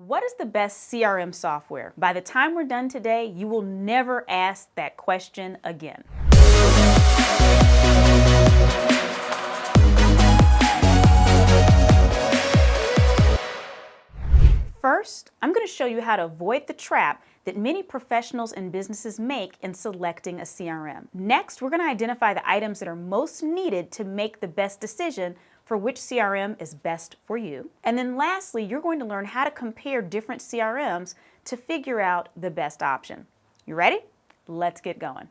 What is the best CRM software? By the time we're done today, you will never ask that question again. First, I'm going to show you how to avoid the trap that many professionals and businesses make in selecting a CRM. Next, we're going to identify the items that are most needed to make the best decision for which CRM is best for you. And then lastly, you're going to learn how to compare different CRMs to figure out the best option. You ready? Let's get going.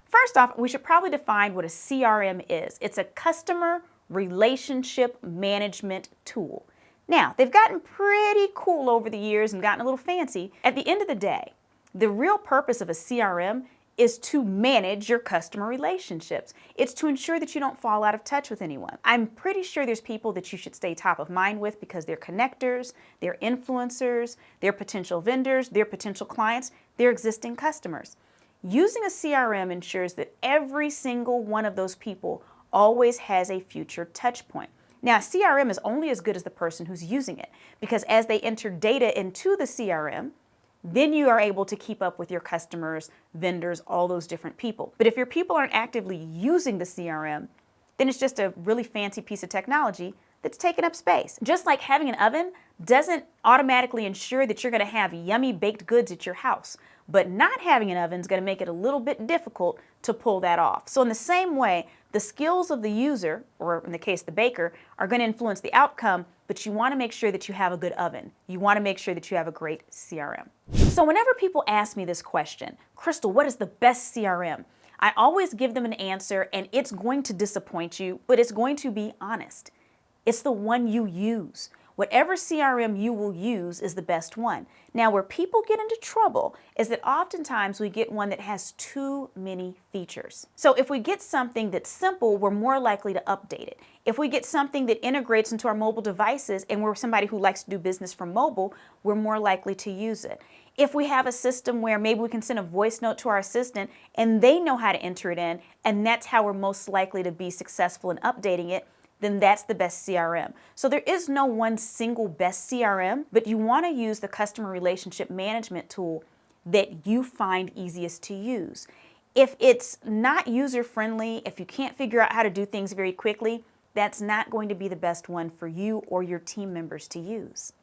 First off, we should probably define what a CRM is. It's a customer relationship management tool. Now, they've gotten pretty cool over the years and gotten a little fancy. At the end of the day, the real purpose of a CRM is to manage your customer relationships. It's to ensure that you don't fall out of touch with anyone. I'm pretty sure there's people that you should stay top of mind with because they're connectors, they're influencers, they're potential vendors, they're potential clients, they're existing customers. Using a CRM ensures that every single one of those people always has a future touch point. Now, CRM is only as good as the person who's using it, because as they enter data into the CRM, then you are able to keep up with your customers, vendors, all those different people. But if your people aren't actively using the CRM, then it's just a really fancy piece of technology that's taking up space. Just like having an oven doesn't automatically ensure that you're going to have yummy baked goods at your house, but not having an oven is going to make it a little bit difficult to pull that off. So in the same way, the skills of the user, or in the case the baker, are going to influence the outcome, but you want to make sure that you have a good oven. You want to make sure that you have a great CRM. So whenever people ask me this question, Crystal, what is the best CRM? I always give them an answer, and it's going to disappoint you, but it's going to be honest. It's the one you use. Whatever CRM you will use is the best one. Now, where people get into trouble is that oftentimes we get one that has too many features. So if we get something that's simple, we're more likely to update it. If we get something that integrates into our mobile devices and we're somebody who likes to do business from mobile, we're more likely to use it. If we have a system where maybe we can send a voice note to our assistant and they know how to enter it in, and that's how we're most likely to be successful in updating it, then that's the best CRM. So there is no one single best CRM, but you want to use the customer relationship management tool that you find easiest to use. If it's not user-friendly, if you can't figure out how to do things very quickly, that's not going to be the best one for you or your team members to use.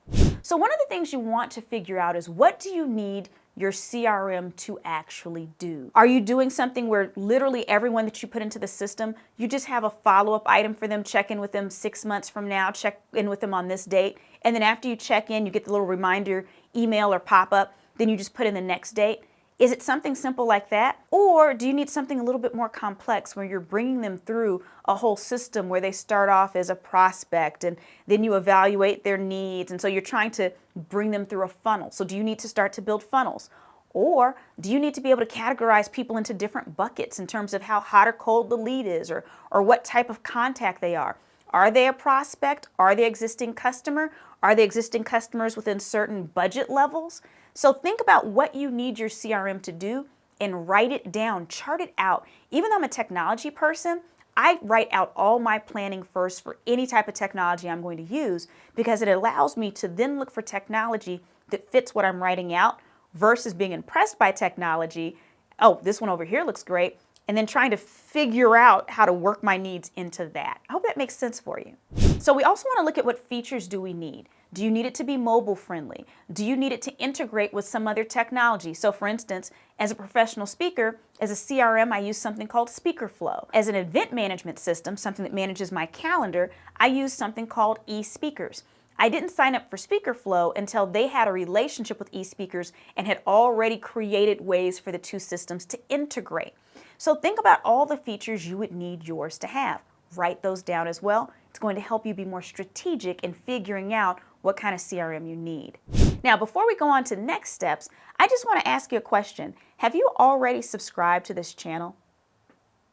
So one of the things you want to figure out is, what do you need your CRM to actually do? Are you doing something where literally everyone that you put into the system, you just have a follow-up item for them, check in with them 6 months from now, check in with them on this date, and then after you check in, you get the little reminder email or pop-up, then you just put in the next date? Is it something simple like that? Or do you need something a little bit more complex where you're bringing them through a whole system where they start off as a prospect and then you evaluate their needs, and so you're trying to bring them through a funnel? So do you need to start to build funnels? Or do you need to be able to categorize people into different buckets in terms of how hot or cold the lead is, or what type of contact they are? Are they a prospect? Are they existing customer? Are they existing customers within certain budget levels? So think about what you need your CRM to do and write it down, chart it out. Even though I'm a technology person, I write out all my planning first for any type of technology I'm going to use, because it allows me to then look for technology that fits what I'm writing out versus being impressed by technology. Oh, this one over here looks great. And then trying to figure out how to work my needs into that. I hope that makes sense for you. So we also want to look at what features do we need. Do you need it to be mobile friendly? Do you need it to integrate with some other technology? So for instance, as a professional speaker, as a CRM, I use something called SpeakerFlow. As an event management system, something that manages my calendar, I use something called eSpeakers. I didn't sign up for SpeakerFlow until they had a relationship with eSpeakers and had already created ways for the two systems to integrate. So think about all the features you would need yours to have. Write those down as well. It's going to help you be more strategic in figuring out what kind of CRM you need. Now, before we go on to next steps, I just want to ask you a question. Have you already subscribed to this channel?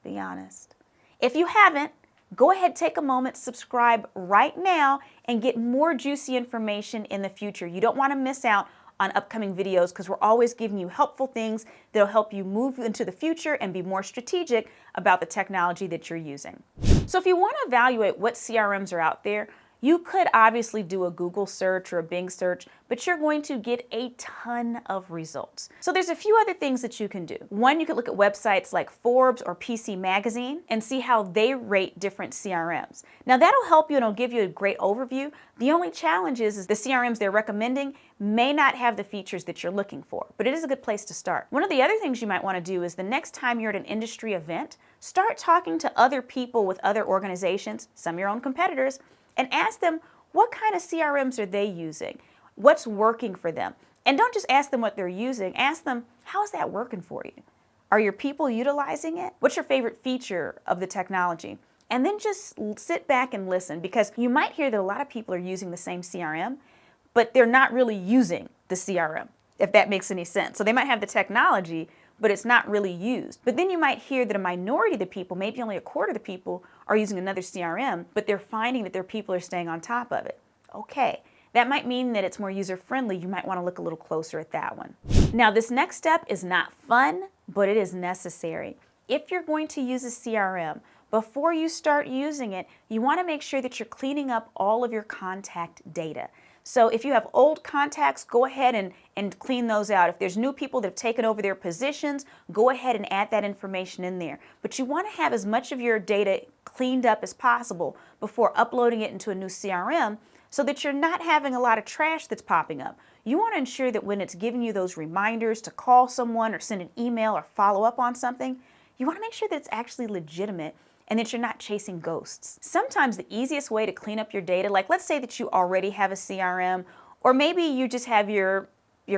Be honest. If you haven't, go ahead, take a moment, subscribe right now, and get more juicy information in the future. You don't want to miss out on upcoming videos, because we're always giving you helpful things that'll help you move into the future and be more strategic about the technology that you're using. So if you want to evaluate what CRMs are out there, You could obviously do a Google search or a Bing search, but you're going to get a ton of results. So there's a few other things that you can do. One, you could look at websites like Forbes or PC Magazine and see how they rate different CRMs. Now that'll help you and it'll give you a great overview. The only challenge is the CRMs they're recommending may not have the features that you're looking for, but it is a good place to start. One of the other things you might want to do is the next time you're at an industry event, start talking to other people with other organizations, some of your own competitors, and ask them what kind of CRMs are they using, what's working for them. And don't just ask them what they're using, ask them, how's that working for you? Are your people utilizing it? What's your favorite feature of the technology? And then just sit back and listen, because you might hear that a lot of people are using the same CRM, but they're not really using the CRM, if that makes any sense. So they might have the technology, but it's not really used. But then you might hear that a minority of the people, maybe only a quarter of the people, are using another CRM, but they're finding that their people are staying on top of it. Okay, that might mean that it's more user-friendly. You might want to look a little closer at that one. Now, this next step is not fun, but it is necessary. If you're going to use a CRM, before you start using it, you want to make sure that you're cleaning up all of your contact data. So if you have old contacts, go ahead and clean those out. If there's new people that have taken over their positions, go ahead and add that information in there. But you want to have as much of your data cleaned up as possible before uploading it into a new CRM so that you're not having a lot of trash that's popping up. You want to ensure that when it's giving you those reminders to call someone or send an email or follow up on something, you want to make sure that it's actually legitimate and that you're not chasing ghosts. Sometimes the easiest way to clean up your data, like let's say that you already have a CRM, or maybe you just have your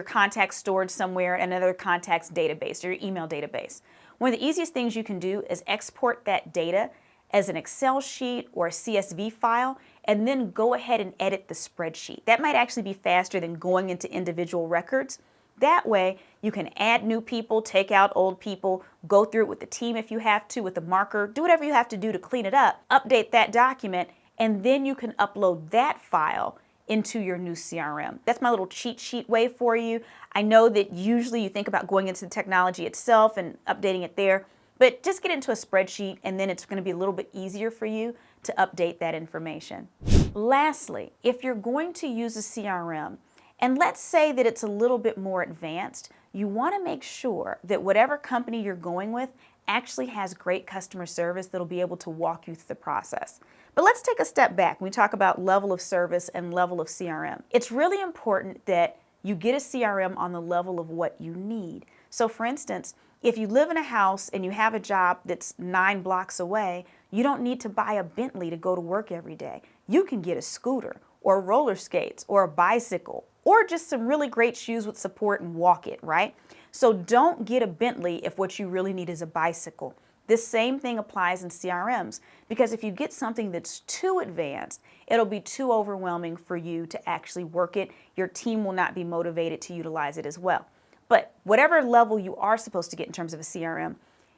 contacts stored somewhere in another contacts database or your email database. One of the easiest things you can do is export that data as an Excel sheet or a CSV file, and then go ahead and edit the spreadsheet. That might actually be faster than going into individual records. That way, you can add new people, take out old people, go through it with the team if you have to, with a marker, do whatever you have to do to clean it up, update that document, and then you can upload that file into your new CRM. That's my little cheat sheet way for you. I know that usually you think about going into the technology itself and updating it there, but just get into a spreadsheet and then it's going to be a little bit easier for you to update that information. Lastly, if you're going to use a CRM, and let's say that it's a little bit more advanced, you want to make sure that whatever company you're going with actually has great customer service that'll be able to walk you through the process. But let's take a step back when we talk about level of service and level of CRM. It's really important that you get a CRM on the level of what you need. So for instance, if you live in a house and you have a job that's 9 blocks away, you don't need to buy a Bentley to go to work every day. You can get a scooter or roller skates or a bicycle or just some really great shoes with support and walk it, right? So don't get a Bentley if what you really need is a bicycle. This same thing applies in CRMs, because if you get something that's too advanced, it'll be too overwhelming for you to actually work it. Your team will not be motivated to utilize it as well. But whatever level you are supposed to get in terms of a CRM,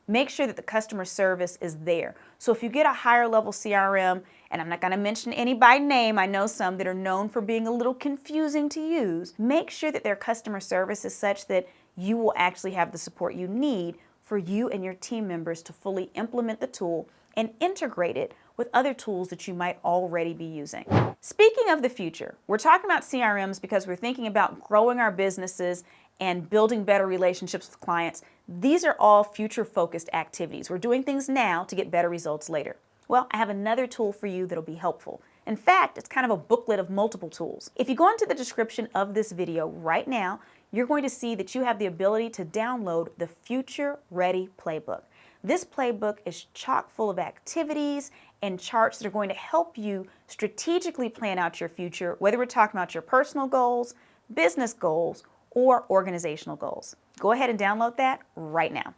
make sure that the customer service is there. So if you get a higher level CRM, and I'm not going to mention any by name, I know some that are known for being a little confusing to use, make sure that their customer service is such that you will actually have the support you need for you and your team members to fully implement the tool and integrate it with other tools that you might already be using. Speaking of the future, we're talking about CRMs because we're thinking about growing our businesses and building better relationships with clients. These are all future-focused activities. We're doing things now to get better results later. Well, I have another tool for you that'll be helpful. In fact, it's kind of a booklet of multiple tools. If you go into the description of this video right now, you're going to see that you have the ability to download the Future Ready Playbook. This playbook is chock full of activities and charts that are going to help you strategically plan out your future, whether we're talking about your personal goals, business goals, or organizational goals. Go ahead and download that right now.